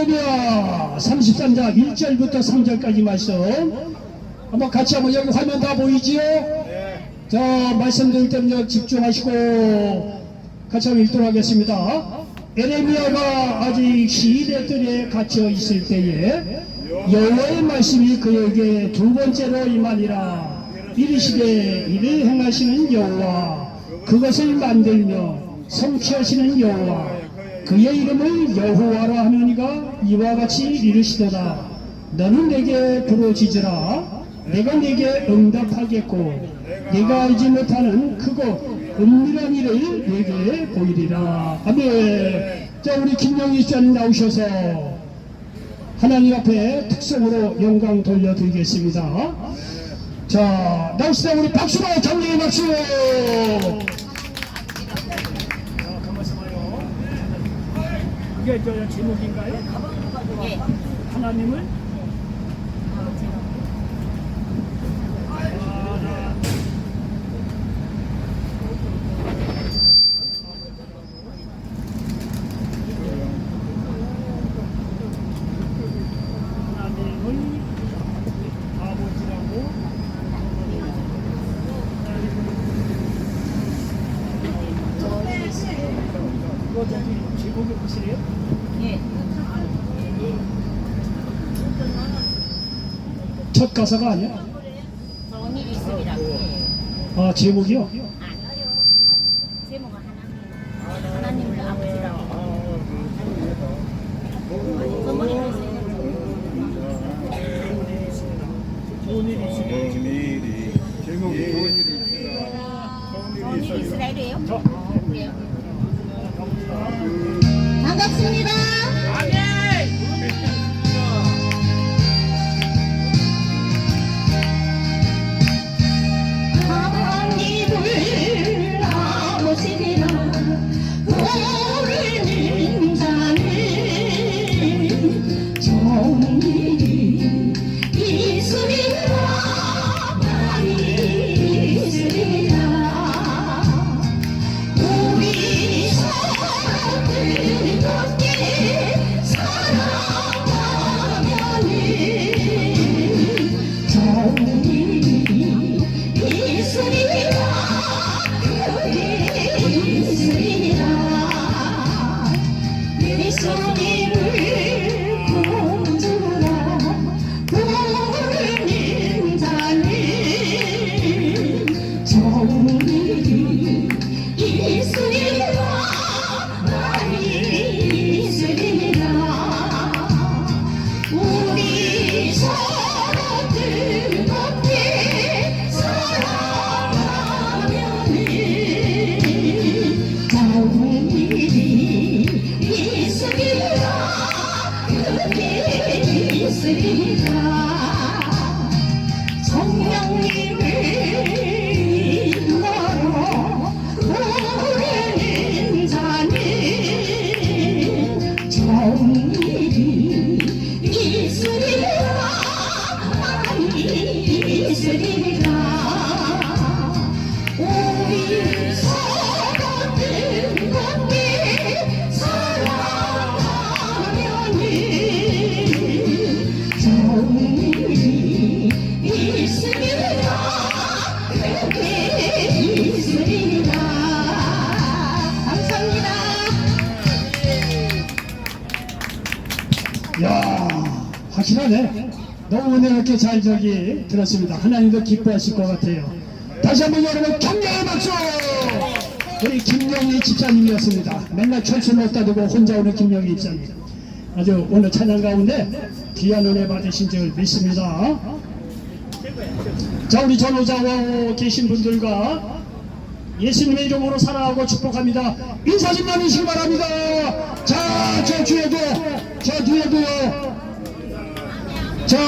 예레미야 33장 1절부터 3절까지 말씀 한번 같이 한번 여기 화면 다 보이지요? 자, 말씀 드릴 때는 집중하시고 같이 한번 읽도록 하겠습니다. 예레미야가 아직 시대들에 갇혀 있을 때에 여호와의 말씀이 그에게 두 번째로 임하니라. 이르시되 이를 행하시는 여호와, 그것을 만들며 성취하시는 여호와, 그의 이름을 여호와라 하느니가 이와 같이 이르시도다. 너는 내게 부르짖으라. 내가 내게 응답하겠고 네가 알지 못하는 크고 은밀한 일을 내게 보이리라. 아멘. 자, 우리 김영희 씨님 나오셔서 하나님 앞에 특성으로 영광 돌려드리겠습니다. 자, 나오시다. 우리 박수로 장례의 박수. 이게 저 제목인가요? 예. 하나님을 아버지라고. 이거 저기 제목이 무엇이래요? 예. 첫 가사가 아니야? 좋은 일이 있으리라. 예. 아, 제목이요? 제목은 하나님을 아버지라고. 선물이 있어요. 좋은 일이 있으면 제목이 좋은 일이 좋은 일이 이스라엘이에요? 그래요. 반갑습니다. 하나님을 나오시리라. 부르는 자는 좋은 일이 있으리라. 많이 있으리라. 우리 사람들 함께 살아가면은 좋은 일이 있으리라. 그게 있으리라. 예수님을 공주라 부르는 자는 좋은 일이 있으리라. 많이 있으리라. 우리 사람들 함께 살아가면은 좋은 일이 있으리라. 그게 있으리라. 성령님을 인하여 부르는 자는 좋은 일이 있으리라. 많이 있으리라. 우리 사람들 함께 살아가면은 좋은 일이 있으리라. 그게 있으리라. 감사합니다. 야, 확실하네. 너무 은혜롭게 잘 저기 들었습니다. 하나님도 기뻐하실 것 같아요. 다시 한번 여러분 격려의 박수. 우리 김영희 집사님이었습니다. 맨날 철수 놓다 두고 혼자 오는 김영희 집사님. 아주 오늘 찬양 가운데 귀한 은혜 받으신 줄 믿습니다. 자, 우리 전호자와 계신 분들과 예수님의 이름으로 사랑하고 축복합니다. 인사 좀 나누시기 바랍니다. 자, 저 뒤에도, 저 뒤에도요. 자,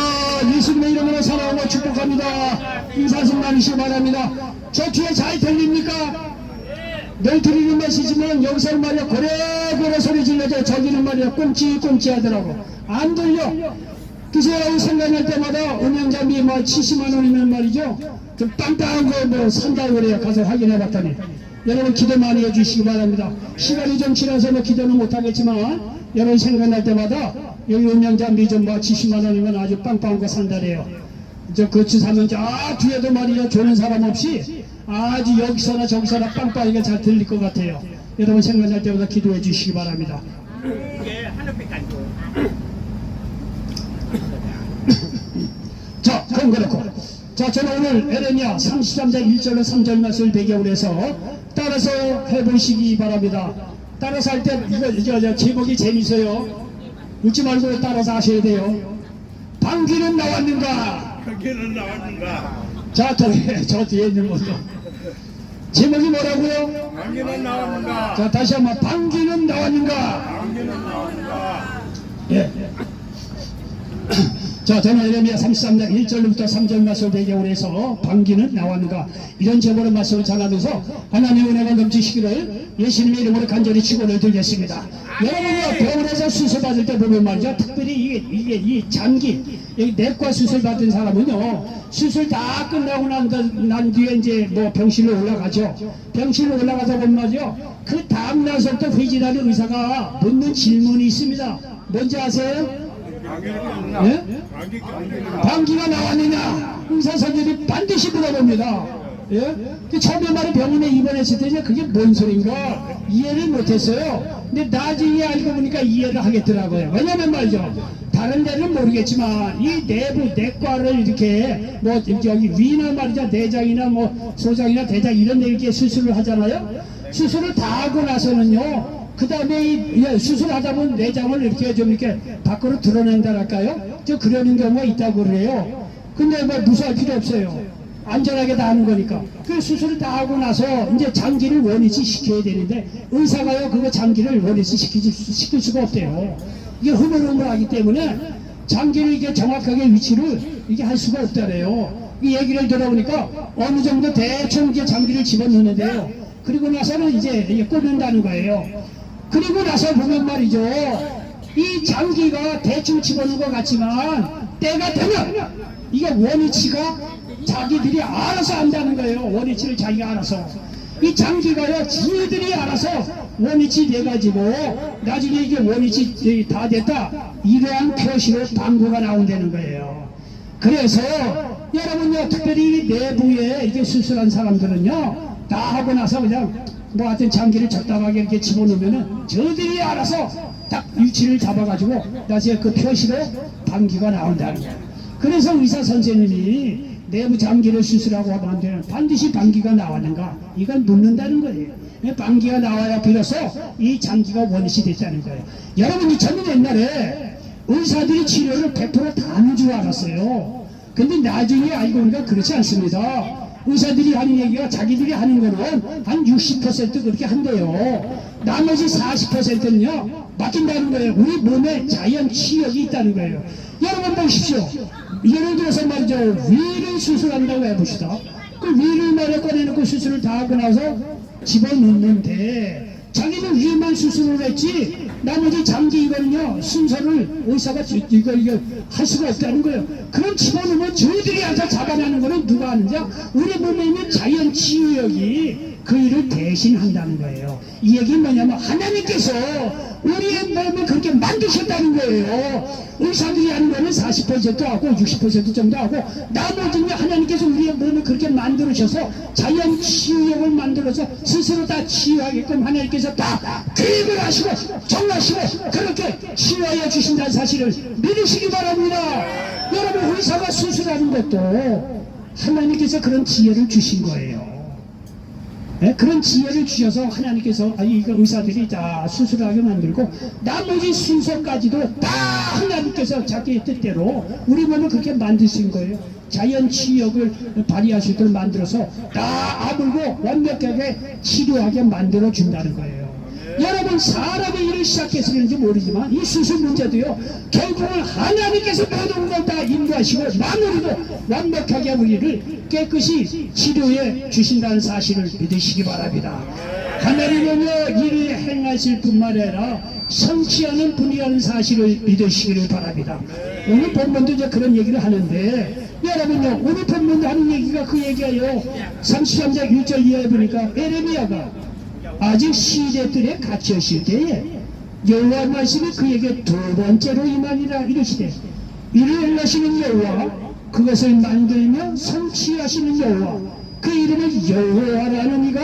예수님의 이름으로 사랑하고 축복합니다. 인사 좀 나누시기 바랍니다. 저 뒤에 잘 들립니까? 늘 드리는 것이지만 여기서는 말이야 고래고래 소리 질러줘. 저기는 말이야 꽁찌꽁찌 하더라고. 안 들려. 그래서 생각날 때마다 운영자비 뭐 70만 원이면 말이죠. 좀 땅땅한 거 뭐 산다고 그래요. 가서 확인해 봤더니. 여러분 기도 많이 해주시기 바랍니다. 시간이 좀 지나서 뭐 기도는 못하겠지만 여러분 생각날 때마다 여기 음영장 좀 뭐 70만 원이면 아주 빵빵한 거 산다래요. 저 거치 사면 저 뒤에도 말이야 좋은 사람 없이 아주 여기서나 저기서나 빵빵하게 잘 들릴 것 같아요. 여러분 생각날 때마다 기도해 주시기 바랍니다. 자, 그럼 그렇고. 자, 저는 오늘 에레미야 33장 1절로 3절 말씀을 배경으로 해서 따라서 해보시기 바랍니다. 따라서 할 때 이거 제목이 재밌어요. 웃지 말고 따라서 하셔야 돼요. 방귀는 나왔는가? 그게는 나왔는가? 자, 저 뒤에 있는 분도. 제목이 뭐라고요? 방귀는 나왔는가? 자, 다시 한번 방귀는 나왔는가? 방귀는 나왔는가? 예. 자, 저는 에레미야 33장 1절부터 3절 말씀을 배경으로 해서 방귀는 나왔는가 이런 제목의 말씀을 전하면서 하나님의 은혜가 넘치시기를 예수님의 이름으로 간절히 축원을 드리겠습니다. 여러분이 병원에서 수술 받을 때 보면 말이죠, 특별히 이게 이 장기 여기 내과 수술 받은 사람은요, 수술 다 끝나고 난 뒤에 이제 뭐 병실로 올라가죠. 병실로 올라가다 보면 말이죠, 그 다음 날서부터 회진하는 의사가 묻는 질문이 있습니다. 뭔지 아세요? 예? 방귀가 나왔느냐? 의사 선생님이 반드시 물어봅니다. 예? 처음에 말에 병원에 입원했을 때 그게 뭔 소린가 이해를 못했어요. 근데 나중에 알고 보니까 이해를 하겠더라고요. 왜냐면 말이죠, 다른 데는 모르겠지만 이 내부 내과를 이렇게 뭐 여기 위나 말이죠, 내장이나 뭐 소장이나 대장 이런 데 이렇게 수술을 하잖아요. 수술을 다 하고 나서는요, 그 다음에 수술하다 보면 내장을 이렇게 좀 이렇게 밖으로 드러낸다랄까요? 저 그러는 경우가 있다고 그래요. 근데 뭐 무서워할 필요 없어요. 안전하게 다 하는 거니까. 그 수술을 다 하고 나서 이제 장기를 원위치 시켜야 되는데 의사가요, 그거 장기를 원위치 시킬 수가 없대요. 이게 흐물흐물하기 때문에 장기를 이게 정확하게 위치를 이게 할 수가 없다래요. 이 얘기를 들어보니까 어느 정도 대충 이제 장기를 집어넣는데요. 그리고 나서는 이제 꽂는다는 거예요. 그리고 나서 보면 말이죠, 이 장기가 대충 집어넣은 것 같지만 때가 되면 이게 원위치가 자기들이 알아서 한다는 거예요. 원위치를 자기가 알아서. 이 장기가요, 지들이 알아서 원위치 돼가지고 나중에 이게 원위치 다 됐다, 이러한 표시로 방구가 나온다는 거예요. 그래서 여러분요, 특별히 내부에 이게 수술한 사람들은요, 다 하고 나서 그냥 뭐 하여튼 장기를 적당하게 이렇게 집어넣으면은 저들이 알아서 딱 위치를 잡아가지고 나중에 그 표시로 방귀가 나온다는 거예요. 그래서 의사 선생님이 내부 장기를 수술하고 하면 반드시 방귀가 나왔는가 이건 묻는다는 거예요. 방귀가 나와야 비로소 이 장기가 원위치 됐다는 거예요. 여러분이 저는 옛날에 의사들이 치료를 100% 다 하는 줄 알았어요. 근데 나중에 알고 보니까 그렇지 않습니다. 의사들이 하는 얘기가 자기들이 하는 거는 한 60% 그렇게 한대요. 나머지 40%는요 맡긴다는 거예요. 우리 몸에 자연 치력이 있다는 거예요. 여러분 보십시오. 예를 들어서 말이죠, 위를 수술한다고 해봅시다. 그 위를 말에 꺼내놓고 수술을 다 하고 나서 집어넣는데 자기는 위만 수술을 했지 나머지 장기 이거는요 순서를 의사가 이거 할 수가 없다는 거예요. 그럼 집어넣으면 저희들이 앉아 잡아내는 거는 누가 하느냐? 우리 몸에 있는 자연 치유력이 그 일을 대신한다는 거예요. 이 얘기는 뭐냐면 하나님께서 우리의 몸을 그렇게 만드셨다는 거예요. 의사들이 하는 거는 40% 하고 60% 정도 하고 나머지는 하나님께서 우리의 몸을 그렇게 만들으셔서 자연 치유력을 만들어서 스스로 다 치유하게끔 하나님께서 다 교육을 하시고 정하시고 그렇게 치유하여 주신다는 사실을 믿으시기 바랍니다. 여러분, 의사가 수술하는 것도 하나님께서 그런 지혜를 주신 거예요. 네? 그런 지혜를 주셔서 하나님께서 이거 의사들이 다 수술하게 만들고 나머지 순서까지도 다 하나님께서 자기의 뜻대로 우리 몸을 그렇게 만드신 거예요. 자연 치유력을 발휘할 수 있도록 만들어서 다 아물고 완벽하게 치료하게 만들어 준다는 거예요. 여러분, 사람의 일을 시작해서 그런지 모르지만 이 수술 문제도요, 결국은 하나님께서 모든 걸 다 인도하시고 마무리도 완벽하게 우리를 깨끗이 치료해 주신다는 사실을 믿으시기 바랍니다. 하나님은요, 일을 행하실 뿐만 아니라 성취하는 분이라는 사실을 믿으시기를 바랍니다. 오늘 본문도 이제 그런 얘기를 하는데, 여러분요, 오늘 본문도 하는 얘기가 그 얘기예요. 33장 1절 이하에 보니까 에레미야가 아직 시대들에 갇혔을 때에 여호와 말씀이 그에게 두 번째로 임하니라 이르시되 이를 행하시는 여호와 그것을 만들며 성취하시는 여호와 그 이름을 여호와라는 이가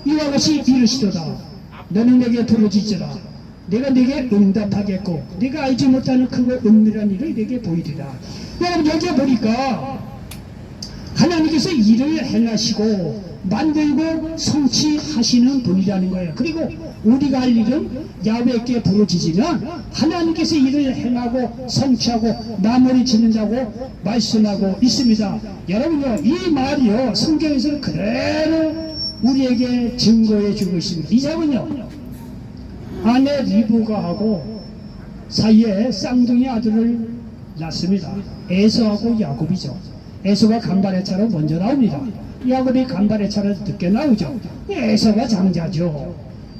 이와 같이 이르시도다. 너는 내게 부르짖으라. 내가 네게 응답하겠고 네가 알지 못하는 크고 은밀한 일을 네게 보이리라. 여러분 여기에 보니까 하나님께서 일을 행하시고 만들고 성취하시는 분이라는 거예요. 그리고 우리가 할 일은 야훼께 부르짖으면 하나님께서 일을 행하고 성취하고 마무리 짓는다고 말씀하고 있습니다. 여러분요 이 말이요 성경에서는 그대로 우리에게 증거해 주고 있습니다. 이삭은요 아내 리브가하고 사이에 쌍둥이 아들을 낳습니다. 에서하고 야곱이죠. 에서가 간발의 차로 먼저 나옵니다. 야곱이 간발의 차로 늦게 나오죠. 에서가 장자죠.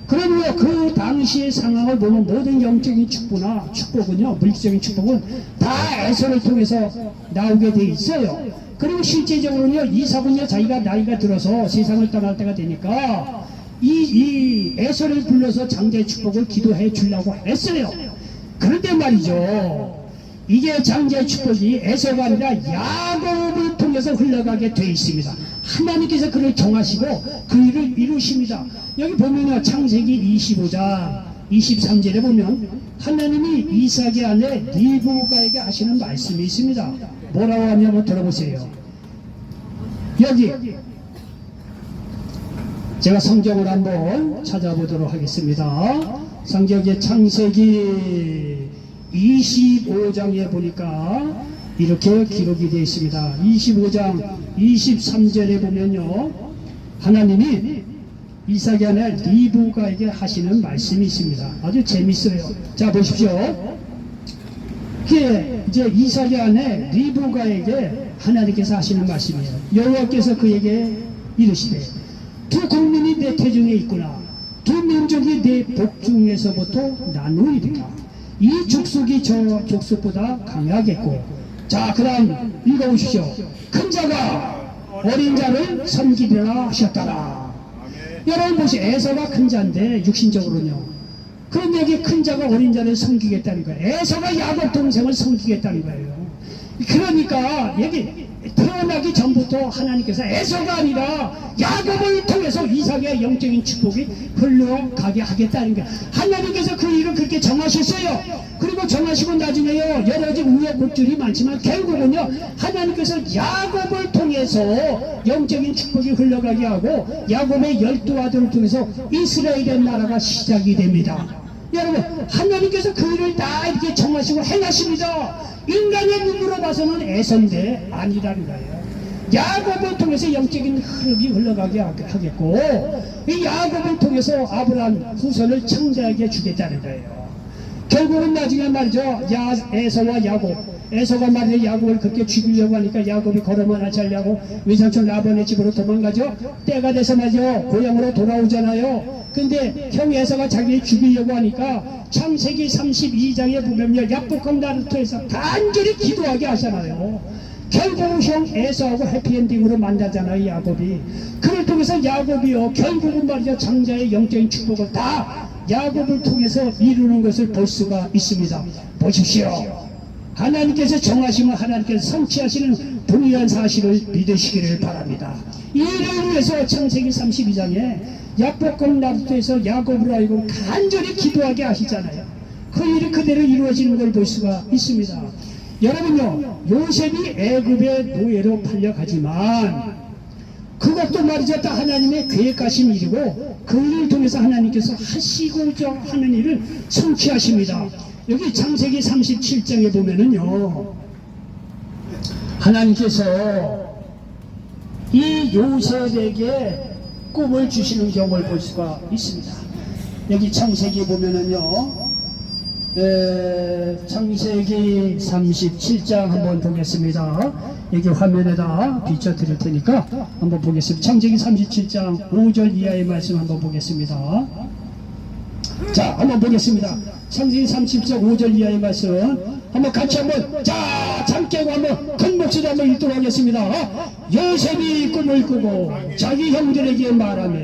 그러므로 그 당시의 상황을 보면 모든 영적인 축복은요 물질적인 축복은 다 에서를 통해서 나오게 돼 있어요. 그리고 실제적으로는요 이삭은요 자기가 나이가 들어서 세상을 떠날 때가 되니까 이 에서를 불러서 장자의 축복을 기도해 주려고 했어요. 그런데 말이죠 이게 장자의 축복이 에서가 아니라 야곱을 통해서 흘러가게 돼 있습니다. 하나님께서 그를 정하시고 그 일을 이루십니다. 여기 보면요 창세기 25장 23절에 보면 하나님이 이삭의 아내 리브가에게 하시는 말씀이 있습니다. 뭐라고 하냐면 들어보세요. 여기 제가 성경을 한번 찾아보도록 하겠습니다. 성경의 창세기 25장에 보니까 이렇게 기록이 되어 있습니다. 25장 23절에 보면요 하나님이 이삭의 아내 리브가에게 하시는 말씀이 있습니다. 아주 재밌어요. 자 보십시오. 이제 이삭의 아내 리브가에게 하나님께서 하시는 말씀이에요. 여호와께서 그에게 이르시되 두 국민이 내 태중에 있구나. 두 민족이 내 복중에서부터 나누리라. 이 족속이 저 족속보다 강하겠고. 자 그 다음 읽어보십시오. 큰 자가 어린 자를 섬기리라 하셨더라. 여러분 보시오. 에서가 큰 자인데 육신적으로는요. 그런데 여기 큰 자가 어린 자를 섬기겠다는 거예요. 에서가 야곱 동생을 섬기겠다는 거예요. 그러니까 여기 태어나기 전부터 하나님께서 에서가 아니라 야곱을 통해서 이삭의 영적인 축복이 흘러가게 하겠다는 거예요. 하나님께서 그 일을 그렇게 정하셨어요. 그리고 정하시고 나중에요 여러 가지 우여곡절이 많지만 결국은요 하나님께서 야곱을 통해서 영적인 축복이 흘러가게 하고 야곱의 12아들을 통해서 이스라엘의 나라가 시작이 됩니다. 여러분 하나님께서 그 일을 다 이렇게 정하시고 행하십니다. 인간의 눈으로 봐서는 에서인데 아니라는 거예요. 야곱을 통해서 영적인 흐름이 흘러가게 하겠고 이 야곱을 통해서 아브라함 후손을 창대하게 주겠다는 거예요. 결국은 나중에 말이죠 에서와 야곱 에서가 말이죠 야곱을 그렇게 죽이려고 하니까 야곱이 걸음을 하지 않려고 외삼촌 라반의 집으로 도망가죠. 때가 돼서 말이죠 고향으로 돌아오잖아요. 근데 형 에서가 자기를 죽이려고 하니까 창세기 32장에 보면요 야복강 나루터에서 간절히 기도하게 하잖아요. 결국 형 에서하고 해피엔딩으로 만나잖아요 야곱이. 그를 통해서 야곱이요 결국은 말이죠 장자의 영적인 축복을 다 야곱을 통해서 이루는 것을 볼 수가 있습니다. 보십시오. 하나님께서 정하시면 하나님께서 성취하시는 분이란 사실을 믿으시기를 바랍니다. 이를 위해서 창세기 32장에 야복강 나루터에서 야곱으로 하여금 간절히 기도하게 하시잖아요. 그 일이 그대로 이루어지는 걸 볼 수가 있습니다. 여러분요 요셉이 애굽의 노예로 팔려가지만 그것도 말이죠 다 하나님의 계획하신 일이고 그 일을 통해서 하나님께서 하시고자 하는 일을 성취하십니다. 여기 창세기 37장에 보면은요 하나님께서 이 요셉에게 꿈을 주시는 경우를 볼 수가 있습니다. 여기 창세기 보면은요 창세기 37장 한번 보겠습니다. 여기 화면에다 비춰드릴 테니까 한번 보겠습니다. 창세기 37장 5절 이하의 말씀 한번 보겠습니다. 자 한번 보겠습니다. 창세기 37장 5절 이하의 말씀 한번 같이 한번 잠 깨고 한번 큰 목소리 한번 읽도록 하겠습니다. 요셉이 꿈을 꾸고 자기 형들에게 말하며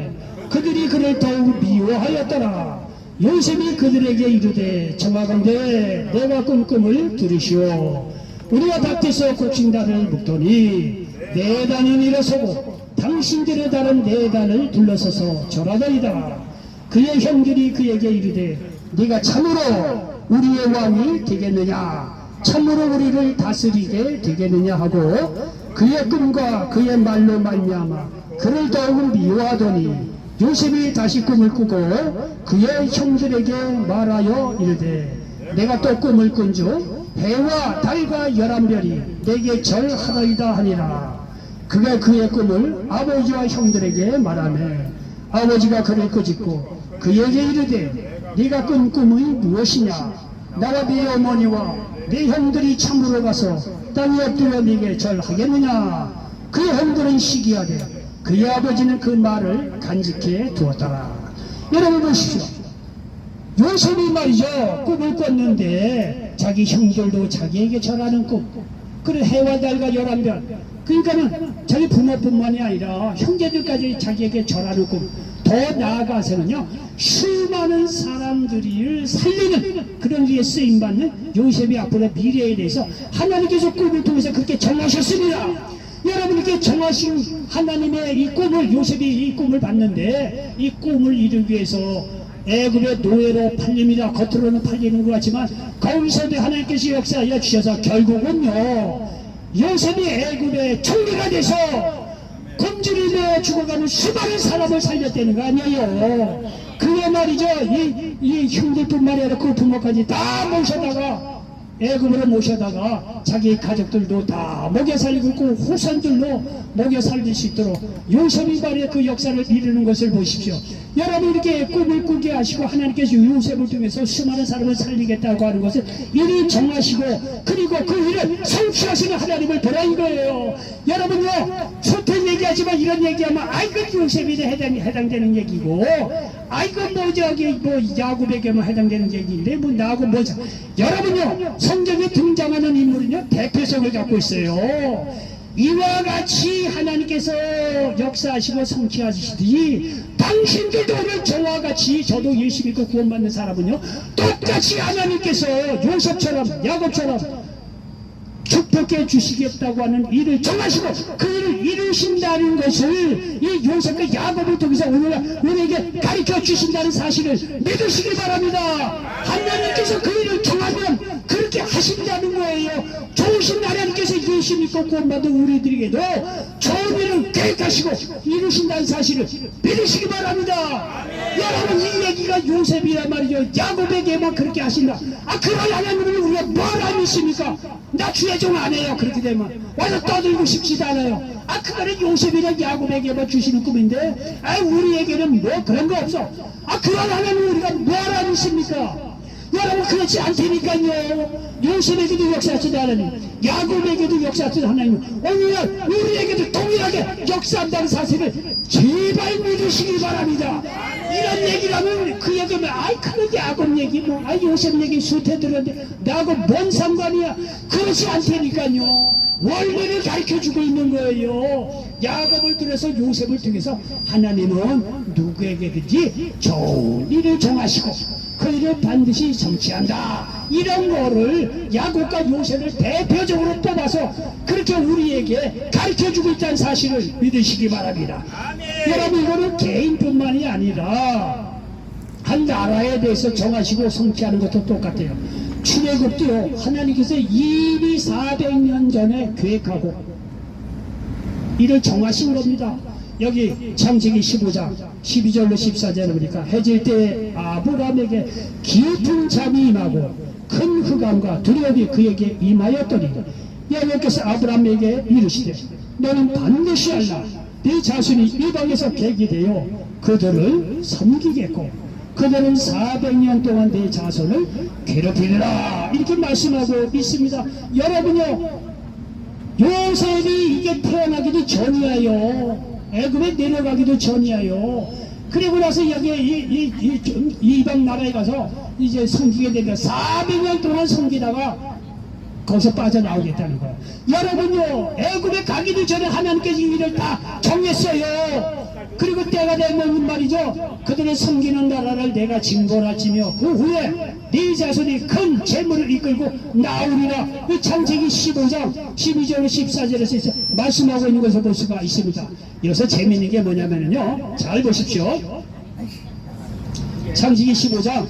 그들이 그를 더욱 미워하였더라. 요셉이 그들에게 이르되 청하건대 내가 꾼 꿈을 들으시오. 우리가 밭에서 곡식단을 묶더니 네 단은 일어서고 당신들의 단은 네 단을 둘러서서 절하더이다. 그의 형들이 그에게 이르되 네가 참으로 우리의 왕이 되겠느냐, 참으로 우리를 다스리게 되겠느냐 하고 그의 꿈과 그의 말로 말미암아 그를 더욱 미워하더니 요셉이 다시 꿈을 꾸고 그의 형들에게 말하여 이르되 내가 또 꿈을 꾼즉 해와 달과 11별이 내게 절하더이다 하니라. 그가 그의 꿈을 아버지와 형들에게 말하매 아버지가 그를 꾸짖고 그에게 이르되 네가 꾼 꿈이 무엇이냐, 나와 네 어머니와 네 형들이 참으로 가서 땅에 엎드려 네게 절하겠느냐. 그의 형들은 시기하되 그의 아버지는 그 말을 간직해 두었더라. 여러분 보십시오. 요셉이 말이죠, 꿈을 꿨는데 자기 형들도 자기에게 절하는 꿈, 그리고 해와 달과 11별, 그러니까는 자기 부모뿐만이 아니라 형제들까지 자기에게 절하는 꿈, 더 나아가서는요 수많은 사람들을 살리는 그런 일에 쓰임받는 요셉이 앞으로 미래에 대해서 하나님께서 꿈을 통해서 그렇게 정하셨습니다. 여러분께 정하신 하나님의 이 꿈을, 요셉이 이 꿈을 봤는데 이 꿈을 이루기 위해서 애굽의 노예로 팔립니다. 겉으로는 팔리는 것 같지만 거기서도 하나님께서 역사하여 주셔서 결국은요 요셉이 애굽의 총리가 돼서 굶주리 되어 죽어가는 수많은 사람을 살렸다는 거 아니에요. 그게 말이죠, 이 형들뿐만 아니라 그 부모까지 다 모셔다가 애굽으로 모셔다가 자기 가족들도 다 먹여 살리고 있고 후손들로 먹여 살릴 수 있도록 요셉이 말이야 그 역사를 이루는 것을 보십시오. 여러분 이렇게 꿈을 꾸게 하시고 하나님께서 요셉을 통해서 수많은 사람을 살리겠다고 하는 것을 이리 정하시고 그리고 그 일을 성취하시는 하나님을 보라 이거예요. 여러분요 소통 얘기하지만 이런 얘기하면 아이고 요셉이 해당되는 얘기고 아이고 뭐 저기 뭐 야곱에게만 해당되는 얘기인데 뭐 나하고 뭐 여러분요 성경에 등장하는 인물은요 대표성을 갖고 있어요. 이와 같이 하나님께서 역사하시고 성취하시듯이 당신들도 오늘 저와 같이 저도 예수 믿고 구원받는 사람은요 똑같이 하나님께서 요셉처럼 야곱처럼 축복해 주시겠다고 하는 일을 정하시고 그 일을 이루신다는 것을 이 요셉과 야곱을 통해서 우리에게 가르쳐 주신다는 사실을 믿으시기 바랍니다. 하나님께서 그 일을 정하면 그렇게 하신다는 거예요. 좋으신 하나님께서 예수 믿고 구원받은 우리들에게도 좋은 일을 계획하시고 이루신다는 사실을 믿으시기 바랍니다. 여러분 이 얘기가 요셉이란 말이죠. 야곱에게만 그렇게 하신다. 그런 하나님을 우리가 뭐라 믿습니까? 나 주의 종 안 해요. 그렇게 되면 와서 떠들고 싶지도 않아요. 그거는 요셉이랑 야곱에게만 주시는 꿈인데 우리에게는 뭐 그런 거 없어. 그런 하나님을 우리가 뭐라 믿습니까? 여러분 그렇지 않다니까요. 요셉에게도 역사하신 하나님, 야곱에게도 역사하신 하나님, 오늘 우리에게도 동일하게 역사한다는 사실을 제발 믿으시길 바랍니다. 이런 얘기를 하면 그 얘기면 그런 야곱 얘기 뭐 요셉 얘기 수태 들었는데 나하고 뭔 상관이야. 그렇지 않다니까요. 원리를 가르쳐주고 있는 거예요. 야곱을 통해서 요셉을 통해서 하나님은 누구에게든지 좋은 일을 정하시고 그 일을 반드시 성취한다. 이런 거를 야곱과 요셉을 대표적으로 뽑아서 그렇게 우리에게 가르쳐주고 있다는 사실을 믿으시기 바랍니다. 여러분 이거는 개인뿐만이 아니라 한 나라에 대해서 정하시고 성취하는 것도 똑같아요. 출애굽도요 하나님께서 이미 400년 전에 계획하고 이를 정하신 겁니다. 여기 창세기 15장 12절로 14절을 보니까 해질 때 아브라함에게 깊은 잠이 임하고 큰 흑암과 두려움이 그에게 임하였더니 여호와께서 아브라함에게 이르시되 너는 반드시 알라. 네 자손이 이방에서 객이 되어 그들을 섬기겠고 그들은 400년 동안 내 자손을 괴롭히리라. 이렇게 말씀하고 있습니다. 여러분요 요셉이 이게 태어나기도 전이에요. 애굽에 내려가기도 전이에요. 그리고 나서 여기 이방 나라에 가서 이제 섬기게 되면 400년 동안 섬기다가 거기서 빠져나오겠다는 거예요. 여러분요 애굽에 가기도 전에 하나님께서 이 일을 다 정했어요. 그리고 때가 되면 말이죠, 그들의 섬기는 나라를 내가 징벌하지며 그 후에 네 자손이 큰 재물을 이끌고 나오리라. 그 창세기 15장 12절 14절에서 말씀하고 있는 것을 볼 수가 있습니다. 여기서 재미있는 게 뭐냐면요, 잘 보십시오. 창세기 15장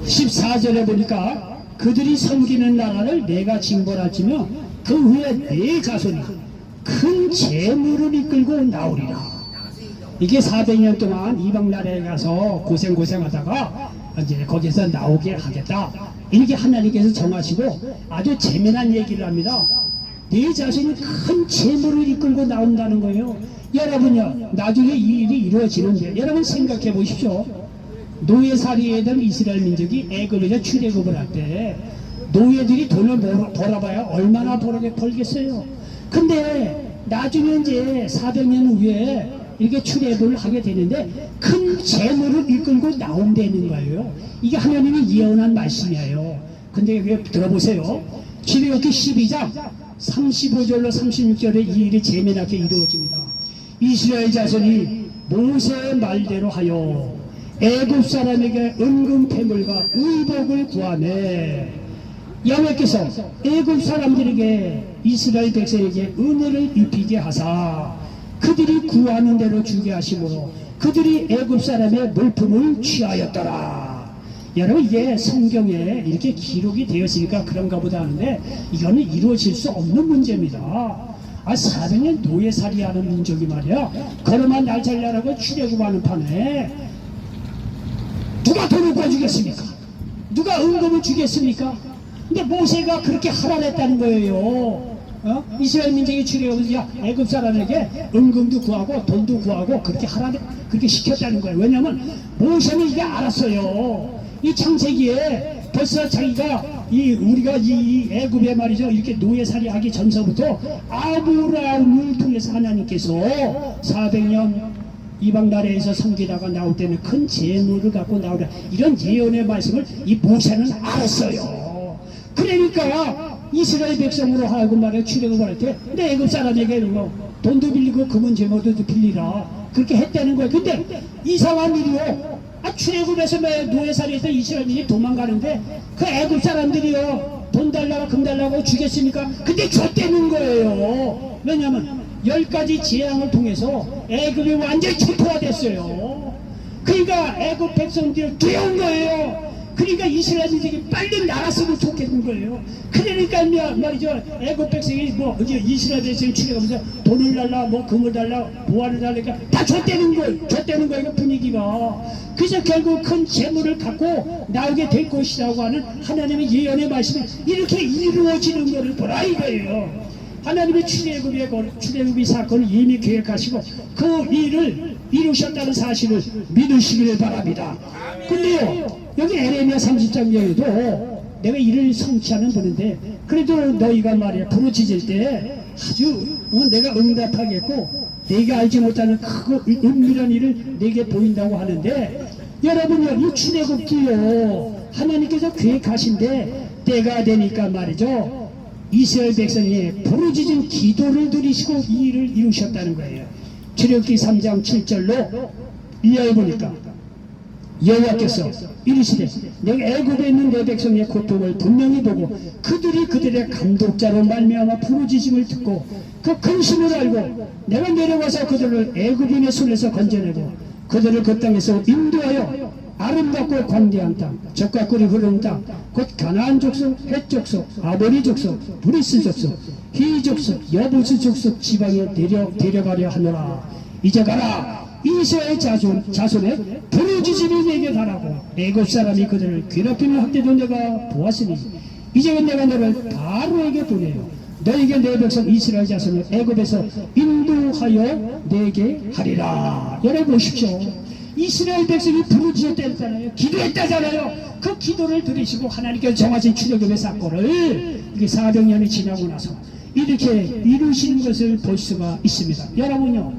14절에 보니까 그들이 섬기는 나라를 내가 징벌하지며 그 후에 네 자손이 큰 재물을 이끌고 나오리라. 이게 400년 동안 이방 나라에 가서 고생하다가 이제 거기서 나오게 하겠다, 이렇게 하나님께서 정하시고 아주 재미난 얘기를 합니다. 네 자손이 큰 재물을 이끌고 나온다는 거예요. 여러분요, 나중에 이 일이 이루어지는데 여러분 생각해 보십시오. 노예살이했던 이스라엘 민족이 애굽에서 출애굽을 할 때 노예들이 돈을 벌어봐야 얼마나 벌겠어요. 근데 나중에 이제 400년 후에 이렇게 출애굽을 하게 되는데 큰 재물을 이끌고 나온다는 거예요. 이게 하나님이 예언한 말씀이에요. 근데 여기 들어보세요. 출애굽기 12장 35절로 36절에 이 일이 재미나게 이루어집니다. 이스라엘 자손이 모세의 말대로 하여 애굽 사람에게 은금 패물과 의복을 구하매 여호와께서 애굽 사람들에게 이스라엘 백성에게 은혜를 입히게 하사 그들이 구하는 대로 주게 하심으로 그들이 애굽 사람의 물품을 취하였더라. 여러분, 이게 성경에 이렇게 기록이 되었으니까 그런가 보다 하는데 이거는 이루어질 수 없는 문제입니다. 400년 노예살이하는 민족이 말이야, 걸어만 날 살려라고 출애굽하는 판에 누가 돈을 구해주겠습니까? 누가 은금을 주겠습니까? 근데 모세가 그렇게 하라 했다는 거예요. 이스라엘 민족이 출애굽해서 애굽 사람에게 은금도 구하고 돈도 구하고 그렇게 하라, 그렇게 시켰다는 거예요. 왜냐하면 모세는 이게 알았어요. 이 창세기에 벌써 자기가 우리가 이 애굽에 말이죠, 이렇게 노예살이 하기 전서부터 아브라함을 통해서 하나님께서 400년 이방 나라에서 섬기다가 나올 때는 큰 재물을 갖고 나오라, 이런 예언의 말씀을 이 모세는 알았어요. 그러니까 이스라엘 백성으로 하여금 말해 출애굽을 할 때 내 애굽 사람에게 뭐 돈도 빌리고 금은 제물도 빌리라, 그렇게 했다는 거예요. 근데 이상한 일이요, 출애굽에서 노예살이 했던 이스라엘이 도망가는데 그 애굽 사람들이요 돈 달라고 금 달라고 주겠습니까? 근데 줬다는 거예요. 왜냐하면 10가지 재앙을 통해서 애굽이 완전히 체포화됐어요. 그러니까 애굽 백성들이 두려운 거예요. 그러니까 이스라엘들이 빨리 나갔으면 좋겠는 거예요. 그러니까 말이죠, 애굽 백성이 뭐 이스라엘 백성이 출애굽해서 돈을 달라, 뭐 금을 달라, 보화를 달라니까 다 줬다는 거예요, 분위기가. 그래서 결국 큰 재물을 갖고 나오게 될 것이라고 하는 하나님의 예언의 말씀이 이렇게 이루어지는 것을 보라 이거예요. 하나님의 출애굽의 사건을 이미 계획하시고 그 일을 이루셨다는 사실을 믿으시길 바랍니다. 근데요, 여기 에레미야 30장에도 내가 이를 성취하는 분인데 그래도 너희가 말이야 부르짖을 때 아주 내가 응답하겠고 내가 알지 못하는 크고 은밀한 일을 내게 보인다고 하는데, 여러분요, 이 출애굽기요 하나님께서 계획하신데 때가 되니까 말이죠, 이스라엘 백성이 부르짖은 기도를 드리시고 이 일을 이루셨다는 거예요. 출애굽기 3장 7절로 이하에 보니까 여호와께서 이르시되 내가 애굽에 있는 내 백성의 고통을 분명히 보고 그들이 그들의 감독자로 말미암아 부르짖음을 듣고 그 근심을 알고 내가 내려와서 그들을 애굽인의 손에서 건져내고 그들을 그 땅에서 인도하여 아름답고 광대한 땅, 젖과 꿀이 흐르는 땅, 곧 가나안 족속, 헷 족속, 아모리 족속, 브리스 족속, 히 족속, 여부스 족속 지방에 데려가려 하노라. 이제 가라. 이스라엘 자손의 부르짖음이 내게 가라고 애굽 사람이 그들을 괴롭히는 학대도 내가 보았으니 이제 내가 너를 바로에게 보내요. 너에게 내 백성 이스라엘 자손을 애굽에서 인도하여 내게 하리라. 여러분 보십시오. 이스라엘 백성이 부르짖었다잖아요. 기도했다잖아요. 그 기도를 들으시고 하나님께서 정하신 출애굽의 사건을 이게 400년이 지나고 나서 이렇게 이루시는 것을 볼 수가 있습니다. 여러분요,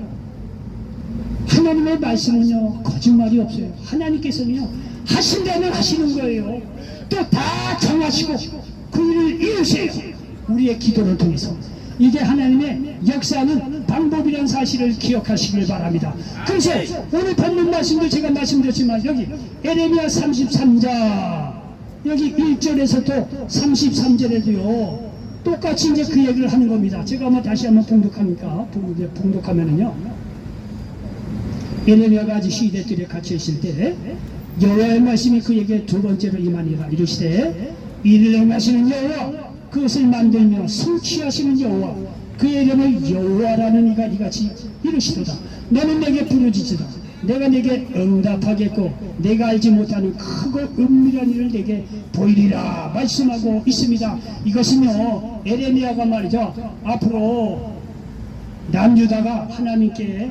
하나님의 말씀은요 거짓말이 없어요. 하나님께서는요 하신다면 하시는 거예요. 또 다 정하시고 그 일을 이루세요. 우리의 기도를 통해서 이게 하나님의 역사하는 방법이라는 사실을 기억하시길 바랍니다. 그래서 오늘 받는 말씀도 제가 말씀드렸지만 여기 에레미야 33장 여기 1절에서도 33절에도요 똑같이 이제 그 얘기를 하는 겁니다. 제가 한번 다시 한번 봉독하면은요 에레미야가 아직 시대들에 갇혀 있을 때 여호와의 말씀이 그에게 두 번째로 임하니라. 이르시되 이를 행하시는 여호와 그것을 만들며 성취하시는 여호와 그의 이름을 여호와라는 이가 이같이 이르시도다. 너는 내게 부르짖으라. 내가 내게 응답하겠고 내가 알지 못하는 크고 은밀한 일을 내게 보이리라 말씀하고 있습니다. 이것은요 에레미야가 말이죠 앞으로 남유다가 하나님께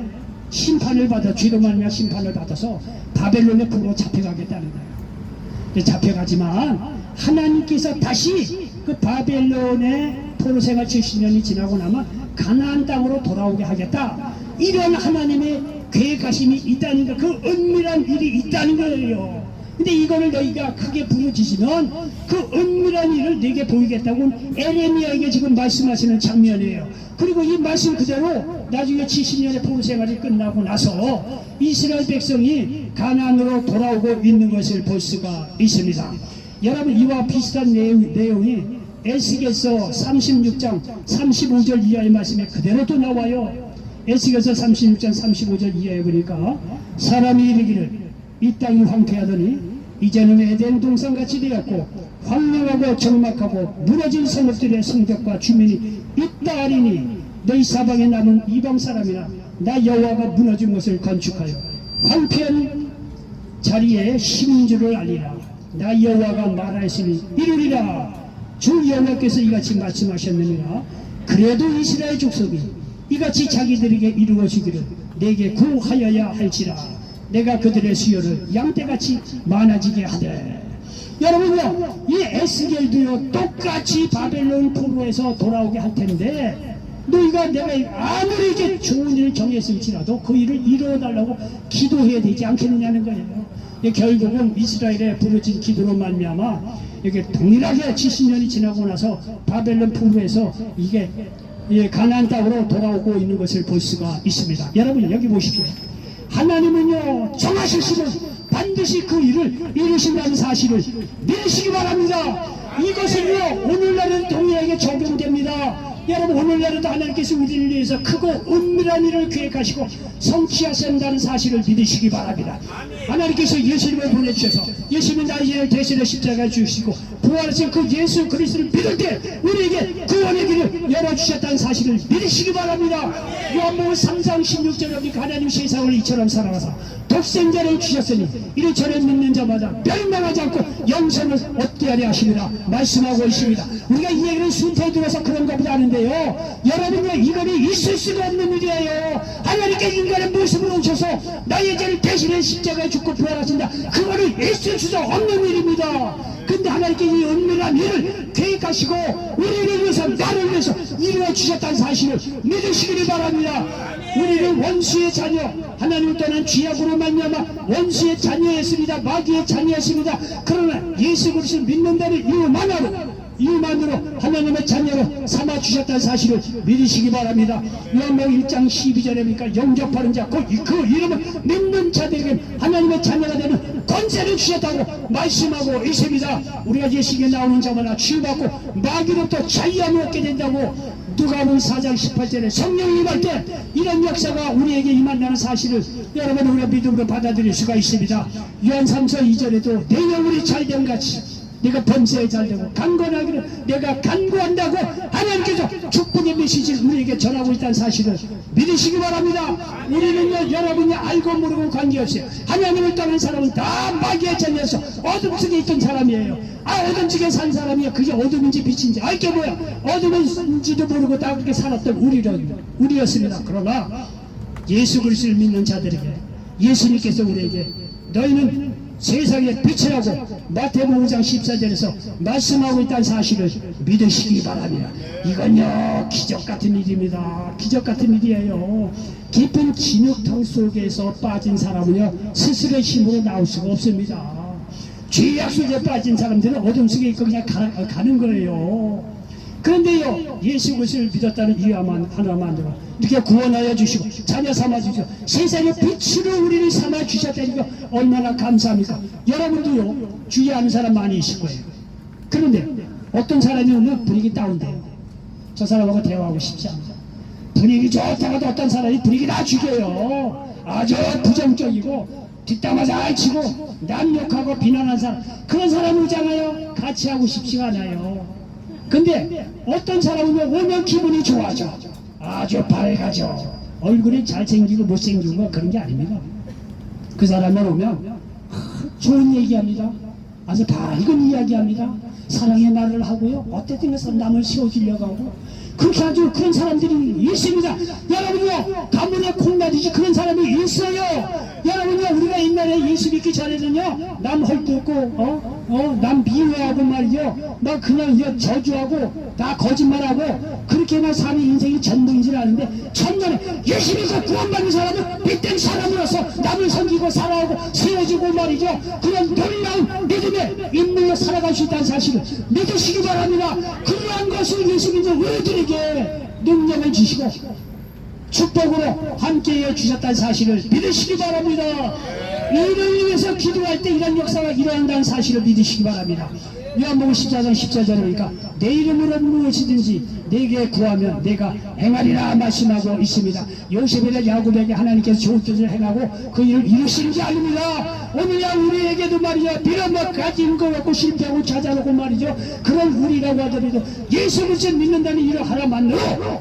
심판을 받아 죄로 말미암아 심판을 받아서 바벨론의 포로로 잡혀가겠다는 거예요. 잡혀가지만 하나님께서 다시 그 바벨론의 포로 생활 70년이 지나고 나면 가나안 땅으로 돌아오게 하겠다. 이런 하나님의 계획하심이 있다는 거, 그 은밀한 일이 있다는 거예요. 근데 이거를 너희가 크게 부르짖으면 그 은밀한 일을 내게 보이겠다고 에레미야에게 지금 말씀하시는 장면이에요. 그리고 이 말씀 그대로 나중에 70년의 포로 생활이 끝나고 나서 이스라엘 백성이 가나안으로 돌아오고 있는 것을 볼 수가 있습니다. 여러분 이와 비슷한 내용이 에스겔서 36장 35절 이하의 말씀에 그대로 또 나와요. 에스겔서 36장 35절 이하에 보니까 사람이 이르기를 이 땅이 황폐하더니 이제는 에덴 동산같이 되었고 황량하고 적막하고 무너진 성읍들의 성벽과 주민이 있다 하리니 너희 사방에 남은 이방 사람이나 나 여호와가 무너진 것을 건축하여 황폐한 자리에 심은 줄을 알리라. 나 여호와가 말하였으니 이루리라. 주 여호와께서 이같이 말씀하셨느니라. 그래도 이스라엘 족속이 이같이 자기들에게 이루어지기를 내게 구하여야 할지라. 내가 그들의 수요를 양떼같이 많아지게 하되. 여러분요 이 에스겔도요 똑같이 바벨론 포로에서 돌아오게 할 텐데 너희가 내가 아무리 이렇게 좋은 일을 정했을지라도 그 일을 이루어달라고 기도해야 되지 않겠느냐는 거예요. 결국은 이스라엘에 부르짖은 기도로 말미암아 이게 동일하게 70년이 지나고 나서 바벨론 포로에서 이게 가나안 땅으로 돌아오고 있는 것을 볼 수가 있습니다. 여러분 여기 보십시오. 하나님은요 정하실수록 반드시 그 일을 이루신다는 사실을 믿으시기 바랍니다. 이것은요 오늘날은 동일하게 적용됩니다. 여러분 오늘날에도 하나님께서 우리를 위해서 크고 은밀한 일을 계획하시고 성취하신다는 사실을 믿으시기 바랍니다. 하나님께서 예수님을 보내주셔서 예수님이 나의 죄를 대신해 십자가에 주시고 부활하신 그 예수 그리스도를 믿을 때 우리에게 구원의 길을 열어주셨다는 사실을 믿으시기 바랍니다. 요한복음 3장 16절에 보니까 하나님 세상을 이처럼 사랑하사 독생자를 주셨으니 이를 저를 믿는 자마다 멸망하지 않고 영생을 얻게 하려 하시리라 말씀하고 있습니다. 우리가 이 얘기를 순서에 들어서 그런 것보다 아는데요 여러분요 이거는 있을 수가 없는 일이에요. 하나님께 인간의 모습으로 오셔서 나의 죄를 대신해 십자가에 죽고 부활하신다. 그거는 있을 수가 없는 일입니다. 근데 하나님께 이 은밀한 일을 계획하시고 우리를 위해서 나를 위해서 이루어 주셨다는 사실을 믿으시기를 바랍니다. 우리는 원수의 자녀 하나님을 떠난 죄악으로 말미암아 원수의 자녀였습니다. 마귀의 자녀였습니다. 그러나 예수 그리스도를 믿는다는 이유만으로 하나님의 자녀로 삼아주셨다는 사실을 믿으시기 바랍니다. 요한복음 1장 12절에 보니까 영접하는 자 그 이름을 믿는 자들에게 하나님의 자녀가 되는 권세를 주셨다고 말씀하고 있습니다. 우리가 예수께 나오는 자마다 치유받고 마귀로부터 자유함을 얻게 된다고 누가복음 4장 18절에 성령이 임할 때 이런 역사가 우리에게 임한다는 사실을 여러분 우리가 믿음으로 받아들일 수가 있습니다. 요한 3서 2절에도 내 영혼이 잘됨 같이 내가 범죄에 잘되고 강건하기를 내가 간구한다고 하나님께서 축복의 메시지를 우리에게 전하고 있다는 사실을 믿으시기 바랍니다. 우리는요 여러분이 알고 모르고 관계없이 하나님을 떠난 사람은 다 마귀의 자녀에서 어둠 속에 있던 사람이에요. 어둠 속에 산 사람이야. 그게 어둠인지 빛인지 알게 뭐야 어둠인지도 모르고 다 그렇게 살았던 우리였습니다. 그러나 예수 그리스도를 믿는 자들에게 예수님께서 우리에게 너희는 세상의 빛이라고 마태복음 5장 14절에서 말씀하고 있다는 사실을 믿으시기 바랍니다. 이건요 기적 같은 일입니다. 기적 같은 일이에요. 깊은 진흙탕 속에서 빠진 사람은요 스스로의 힘으로 나올 수가 없습니다. 죄악 속에 빠진 사람들은 어둠 속에 있고 그냥 가는 거예요. 그런데요, 예수 그리스도를 믿었다는 이유 하나만 들어 이렇게 구원하여 주시고 자녀 삼아 주시고 세상의 빛으로 우리를 삼아 주셨다니까 얼마나 감사합니까? 여러분도요, 주의 아는 사람 많이 있을 거예요. 그런데 어떤 사람이 오면 분위기 다운돼요. 저 사람하고 대화하고 싶지 않아요. 분위기 좋다가도 어떤 사람이 분위기 다 죽여요. 아주 부정적이고 뒷담화 잘 치고 남 욕하고 비난하는 사람, 그런 사람 오잖아요. 같이 하고 싶지가 않아요. 근데 어떤 사람은 오면 기분이 좋아져. 아주 밝아져. 얼굴이 잘생기고 못생기고 거 그런 게 아닙니다. 그 사람만 오면 좋은 얘기합니다. 아주 밝은 이야기합니다. 사랑의 말을 하고요. 어쨌든 해서 남을 세워주려고 하고 그렇게 아주 그런 사람들이 있습니다. 여러분요, 가문에 콩나듯이 그런 사람이 있어요. 여러분요, 우리가 옛날에 예수 믿기 전에는요, 남 헐뜯고 남 비호하고 말이죠, 막 그냥 저주하고 다 거짓말하고 그렇게만 사는 인생이 전부인 줄 아는데, 천년에 예수 믿고 구원받는 사람은 믿된 사람으로서 남을 섬기고 살아오고 세워주고 말이죠, 그런 놀라운 믿음의 인물로 살아갈 수 있다는 사실을 믿으시기 바랍니다. 그러한 것을 예수 믿는 우리들에게 능력을 주시고 축복으로 함께해 주셨다는 사실을 믿으시기 바랍니다. 이를 위해서 기도할 때 이런 역사가 일어난다는 사실을 믿으시기 바랍니다. 요한복음 14장 14절에 보니까 내 이름으로 무엇이든지 내게 구하면 내가 행하리라 말씀하고 있습니다. 요셉에게 야곱에게 하나님께서 좋은 뜻을 행하고 그 일을 이루시는 게 아닙니다. 오늘야 우리에게도 말이죠, 빌어먹 가진 거 갖고 실패하고 찾아오고 말이죠, 그런 우리라고 하더라도 예수 그리스도 믿는다는 일을 하나만으로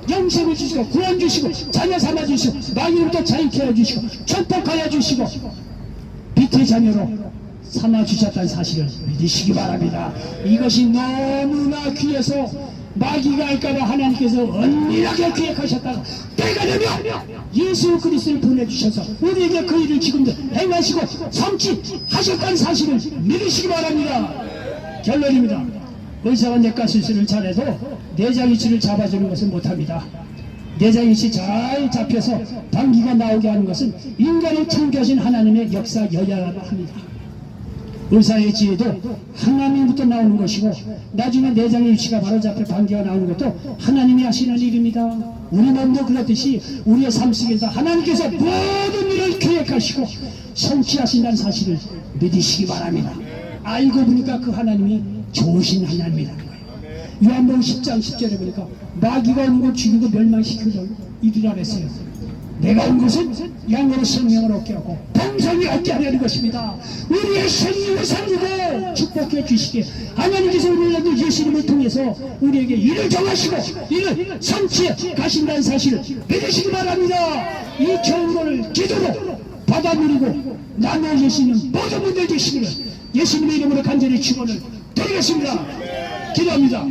영생을 주시고 구원 주시고 자녀 삼아 주시고 마귀로부터 자유케 해 주시고 축복하여 주시고 빛의 자녀로 삼아 주셨다는 사실을 믿으시기 바랍니다. 이것이 너무나 귀해서 마귀가 할까봐 하나님께서 은밀하게 계획하셨다가 때가 되면 예수 그리스도를 보내주셔서 우리에게 그 일을 지금도 행하시고 성취하셨다는 사실을 믿으시기 바랍니다. 결론입니다. 의사가 내과 수술을 잘해도 내장 이치를 잡아주는 것은 못합니다. 내장 이치 잘 잡혀서 방귀가 나오게 하는 것은 인간을 창조하신 하나님의 역사여야 합니다. 의사의 지혜도 하나님부터 나오는 것이고 나중에 내장의 위치가 바로 잡혀 방귀가 나오는 것도 하나님이 하시는 일입니다. 우리 몸도 그렇듯이 우리의 삶 속에서 하나님께서 모든 일을 계획하시고 성취하신다는 사실을 믿으시기 바랍니다. 알고 보니까 그 하나님이 좋으신 하나님이라는 거예요. 요한복음 10장 10절에 보니까 마귀가 오는 걸 죽이고 멸망시키고 이르라 그랬어요. 내가 온 것은 양으로 생명을 얻게 하고 평생이 얻게 하려는 것입니다. 우리의 생명을 살리고 축복해 주시게 하나님께서 우리를 예수님을 통해서 우리에게 일을 정하시고 일을 성취해 가신다는 사실을 믿으시기 바랍니다. 이 경고를 기도로 받아 누리고 나눠주시는 모든 분들 되시기를 예수님의 이름으로 간절히 축원을 드리겠습니다. 기도합니다.